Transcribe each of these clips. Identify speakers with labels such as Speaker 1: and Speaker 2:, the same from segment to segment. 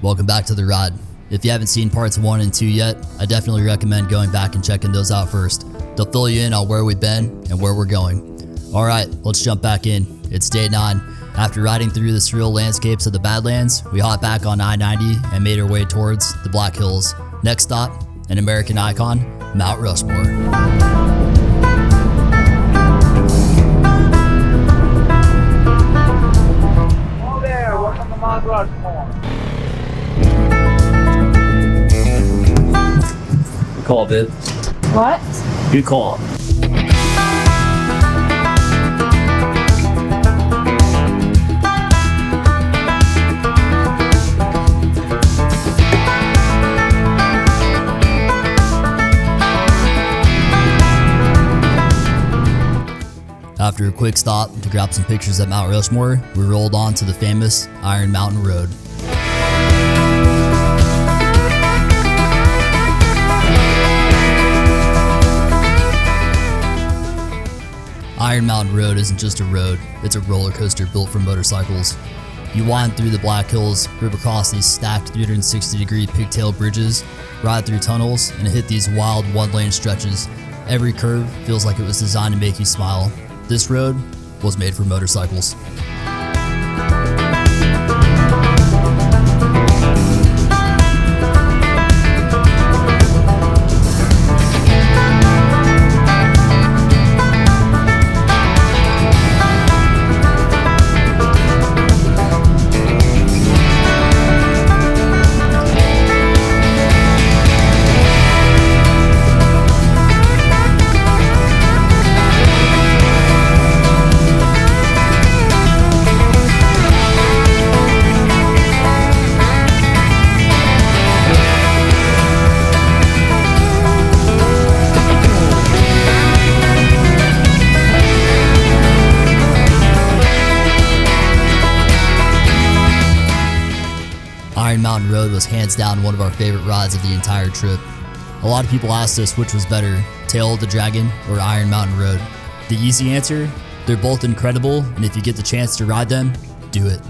Speaker 1: Welcome back to the ride. If you haven't seen parts 1 and 2 yet, I definitely recommend going back and checking those out first. They'll fill you in on where we've been and where we're going. All right, let's jump back in. It's day 9. After riding through the surreal landscapes of the Badlands, we hopped back on I-90 and made our way towards the Black Hills. Next stop, an American icon, Mount Rushmore.
Speaker 2: Hello there, welcome to Mount Rushmore.
Speaker 1: Good call, babe.
Speaker 3: What?
Speaker 1: Good call. After a quick stop to grab some pictures at Mount Rushmore, we rolled on to the famous Iron Mountain Road. Iron Mountain Road isn't just a road, it's a roller coaster built for motorcycles. You wind through the Black Hills, rip across these stacked 360-degree pigtail bridges, ride through tunnels, and hit these wild one-lane stretches. Every curve feels like it was designed to make you smile. This road was made for motorcycles. Iron Mountain Road was hands down one of our favorite rides of the entire trip. A lot of people asked us which was better, Tail of the Dragon or Iron Mountain Road. The easy answer, they're both incredible, and if you get the chance to ride them, do it.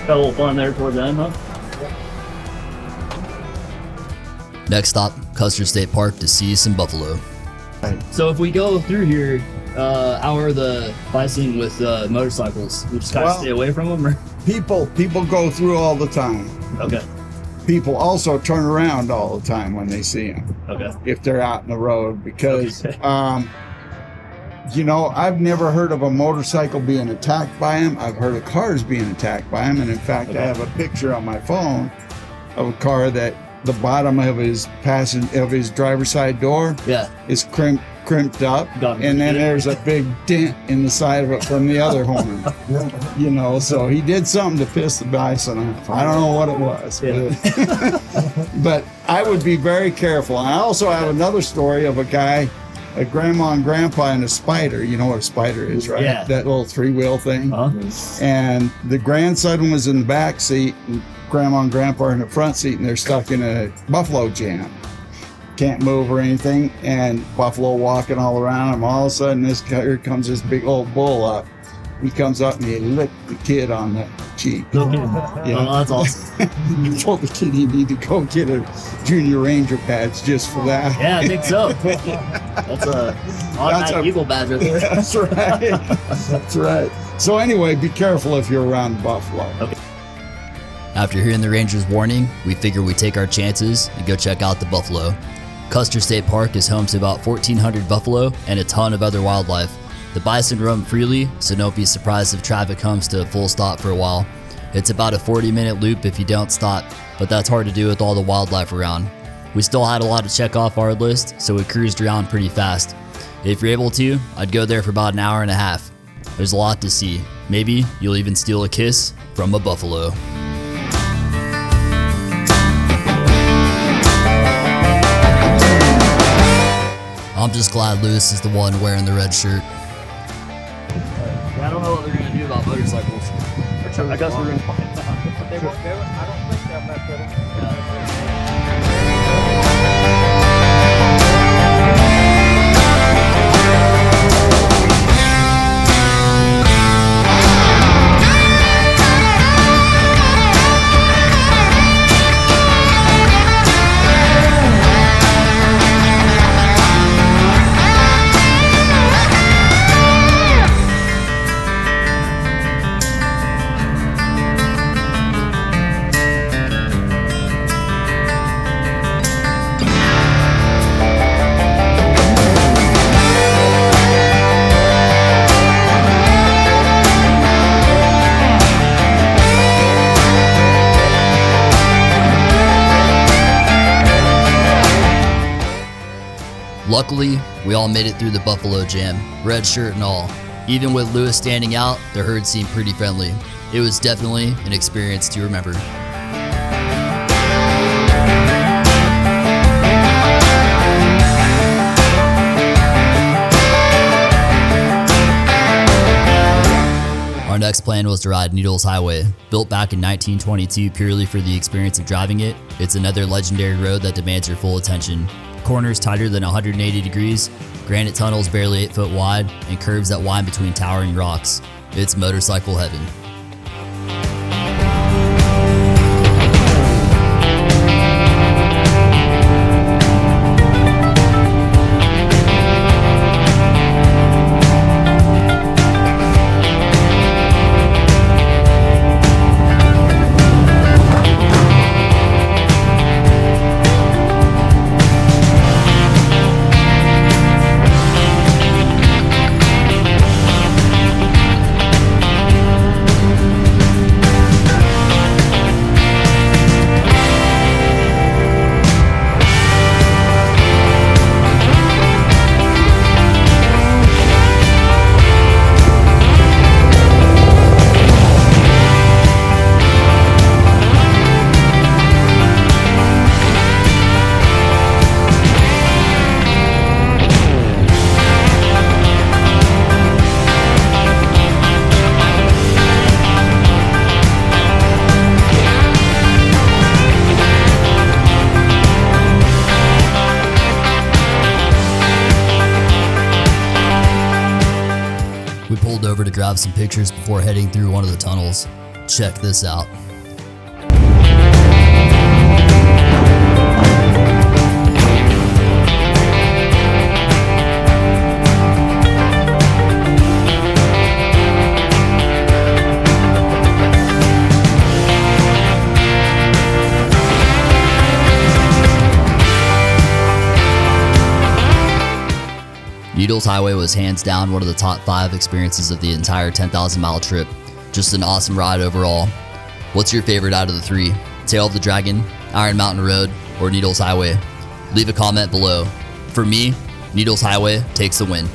Speaker 4: Got a little fun there toward the end, huh?
Speaker 1: Next stop, Custer State Park to see some buffalo.
Speaker 4: So if we go through here, how are the bison with motorcycles? We just kind of
Speaker 2: Well-
Speaker 4: stay away from them, or?
Speaker 2: People go through all the time.
Speaker 4: Okay,
Speaker 2: People also turn around all the time when they see them,
Speaker 4: okay.
Speaker 2: if they're out in the road, because,
Speaker 4: Okay.
Speaker 2: I've never heard of a motorcycle being attacked by them. I've heard of cars being attacked by them, and in fact,
Speaker 4: Okay.
Speaker 2: I have a picture on my phone of a car that the bottom of his driver's side door
Speaker 4: Yeah,
Speaker 2: is crimped up,
Speaker 4: Got it.
Speaker 2: and then there's a big dent in the side of it from the other horn. So he did something to piss the bison off. I don't know what it was,
Speaker 4: Yeah.
Speaker 2: but I would be very careful. And I also have another story of a grandma and grandpa and a spider. You know what a spider is, right?
Speaker 4: Yeah.
Speaker 2: That little 3-wheel thing.
Speaker 4: uh-huh.
Speaker 2: And the grandson was in the back seat, and grandma and grandpa are in the front seat, and they're stuck in a buffalo jam. Can't move or anything, and buffalo walking all around them. All of a sudden, here comes this big old bull up. He comes up and he licked the kid on the cheek.
Speaker 4: No kidding.
Speaker 2: Yeah.
Speaker 4: Oh, that's awesome.
Speaker 2: He told the kid he need to go get a junior ranger badge just for that.
Speaker 4: Yeah, I think so. That's a automatic eagle badge right there.
Speaker 2: That's right. That's right. So anyway, be careful if you're around buffalo.
Speaker 4: Okay.
Speaker 1: After hearing the ranger's warning, we figure we take our chances and go check out the buffalo. Custer State Park is home to about 1,400 buffalo and a ton of other wildlife. The bison roam freely, so don't be surprised if traffic comes to a full stop for a while. It's about a 40-minute loop if you don't stop, but that's hard to do with all the wildlife around. We still had a lot to check off our list, so we cruised around pretty fast. If you're able to, I'd go there for about an hour and a half. There's a lot to see. Maybe you'll even steal a kiss from a buffalo. I'm just glad Lewis is the one wearing the red shirt.
Speaker 4: I don't know what they're gonna do about motorcycles. I guess we're gonna find out.
Speaker 3: They won't do it. I don't think they'll mess with them.
Speaker 1: Luckily, we all made it through the buffalo jam, red shirt and all. Even with Lewis standing out, the herd seemed pretty friendly. It was definitely an experience to remember. Our next plan was to ride Needles Highway. Built back in 1922 purely for the experience of driving it, it's another legendary road that demands your full attention. Corners tighter than 180 degrees, granite tunnels barely 8 foot wide, and curves that wind between towering rocks. It's motorcycle heaven. We pulled over to grab some pictures before heading through one of the tunnels. Check this out. Needles Highway was hands down one of the top 5 experiences of the entire 10,000 mile trip. Just an awesome ride overall. What's your favorite out of the 3? Tail of the Dragon, Iron Mountain Road, or Needles Highway? Leave a comment below. For me, Needles Highway takes the win.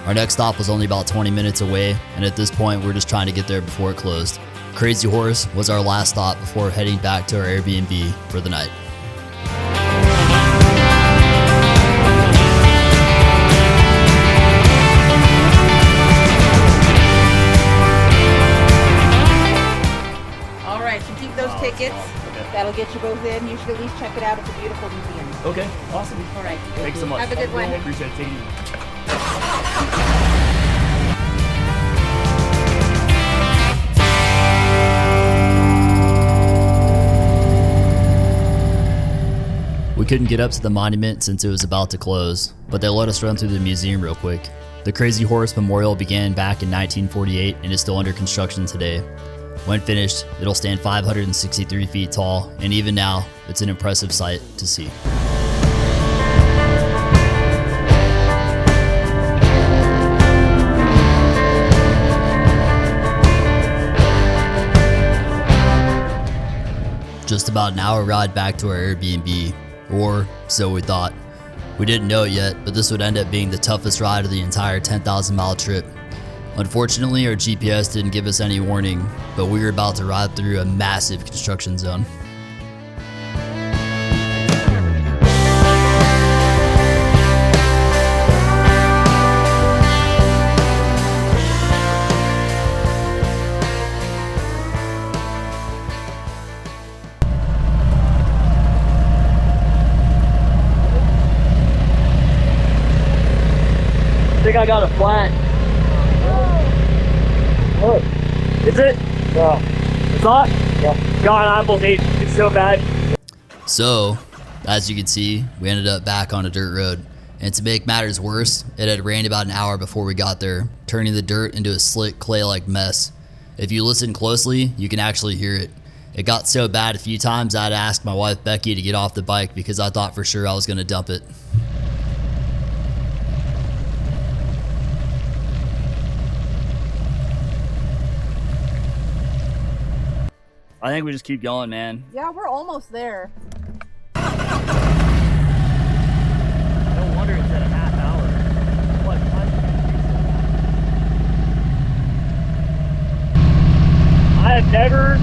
Speaker 1: Our next stop was only about 20 minutes away, and at this point we're just trying to get there before it closed. Crazy Horse was our last stop before heading back to our Airbnb for the night.
Speaker 5: Tickets. That'll get you both in. You should at least check it out. It's a beautiful museum.
Speaker 4: Okay, awesome.
Speaker 5: All right.
Speaker 4: Thanks so much.
Speaker 5: Have a good one.
Speaker 4: Appreciate it. Take it easy. We couldn't get up to the monument since it was about to close, but they let us run through the museum real quick. The Crazy Horse Memorial began back in 1948 and is still under construction today. When finished, it'll stand 563 feet tall, and even now, it's an impressive sight to see. Just about an hour ride back to our Airbnb, or so we thought. We didn't know it yet, but this would end up being the toughest ride of the entire 10,000 mile trip. Unfortunately, our GPS didn't give us any warning, but we were about to ride through a massive construction zone.
Speaker 6: think I got a flat. Look, is it? Yeah. It's not? Yeah. God, I almost ate. It's so bad.
Speaker 4: So, as you can see, we ended up back on a dirt road. And to make matters worse, it had rained about an hour before we got there, turning the dirt into a slick clay-like mess. If you listen closely, you can actually hear it. It got so bad a few times I had to ask my wife Becky to get off the bike because I thought for sure I was going to dump it. I think we just keep going, man.
Speaker 5: Yeah, we're almost there.
Speaker 6: No wonder it's at a half hour. What? I have never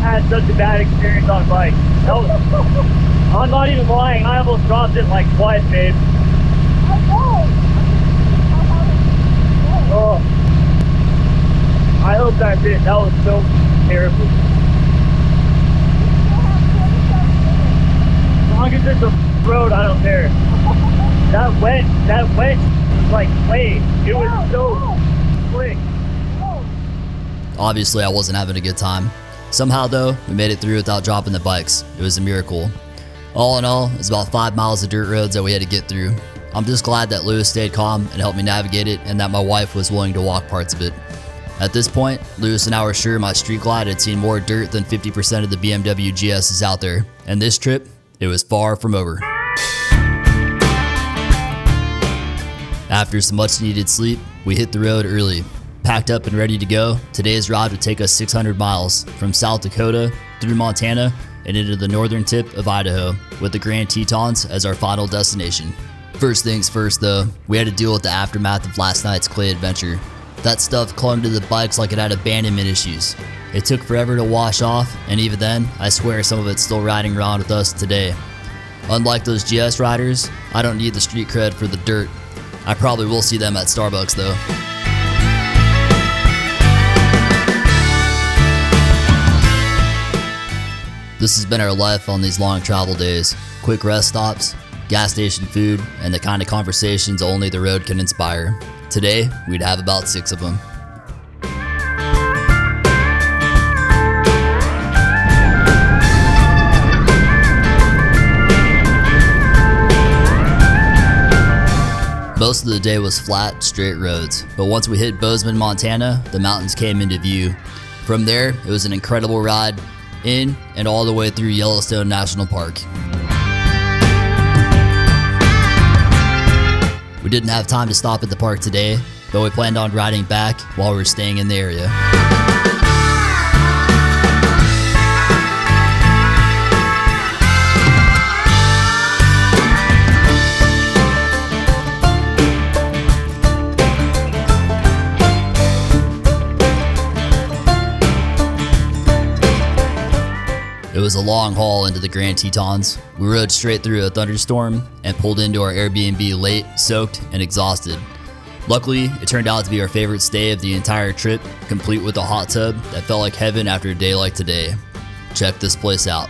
Speaker 6: had such a bad experience on a bike. No, I'm not even lying. I almost dropped it like twice, babe. Oh, I hope that's it. That was so terrible. As long as it's a road, I don't care. That wet was like clay. It was so slick.
Speaker 4: Obviously, I wasn't having a good time. Somehow, though, we made it through without dropping the bikes. It was a miracle. All in all, it's about 5 miles of dirt roads that we had to get through. I'm just glad that Lewis stayed calm and helped me navigate it, and that my wife was willing to walk parts of it. At this point, Lewis and I were sure my Street Glide had seen more dirt than 50% of the BMW GSs out there, and this trip, it was far from over. After some much needed sleep, we hit the road early. Packed up and ready to go, today's ride would take us 600 miles from South Dakota through Montana and into the northern tip of Idaho, with the Grand Tetons as our final destination. First things first though, we had to deal with the aftermath of last night's clay adventure. That stuff clung to the bikes like it had abandonment issues. It took forever to wash off, and even then, I swear some of it's still riding around with us today. Unlike those GS riders, I don't need the street cred for the dirt. I probably will see them at Starbucks though. This has been our life on these long travel days. Quick rest stops, gas station food, and the kind of conversations only the road can inspire. Today, we'd have about 6 of them. Most of the day was flat, straight roads, but once we hit Bozeman, Montana, the mountains came into view. From there, it was an incredible ride in and all the way through Yellowstone National Park. We didn't have time to stop at the park today, but we planned on riding back while we were staying in the area. It was a long haul into the Grand Tetons. We rode straight through a thunderstorm and pulled into our Airbnb late, soaked, and exhausted. Luckily, it turned out to be our favorite stay of the entire trip, complete with a hot tub that felt like heaven after a day like today. Check this place out.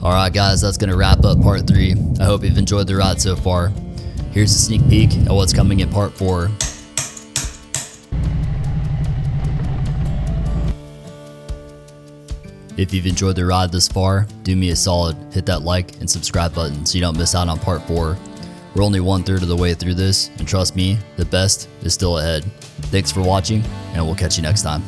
Speaker 4: Alright guys, that's going to wrap up part 3. I hope you've enjoyed the ride so far. Here's a sneak peek at what's coming in part 4. If you've enjoyed the ride this far, do me a solid, hit that like and subscribe button so you don't miss out on part 4. We're only 1/3 of the way through this, and trust me, the best is still ahead. Thanks for watching, and we'll catch you next time.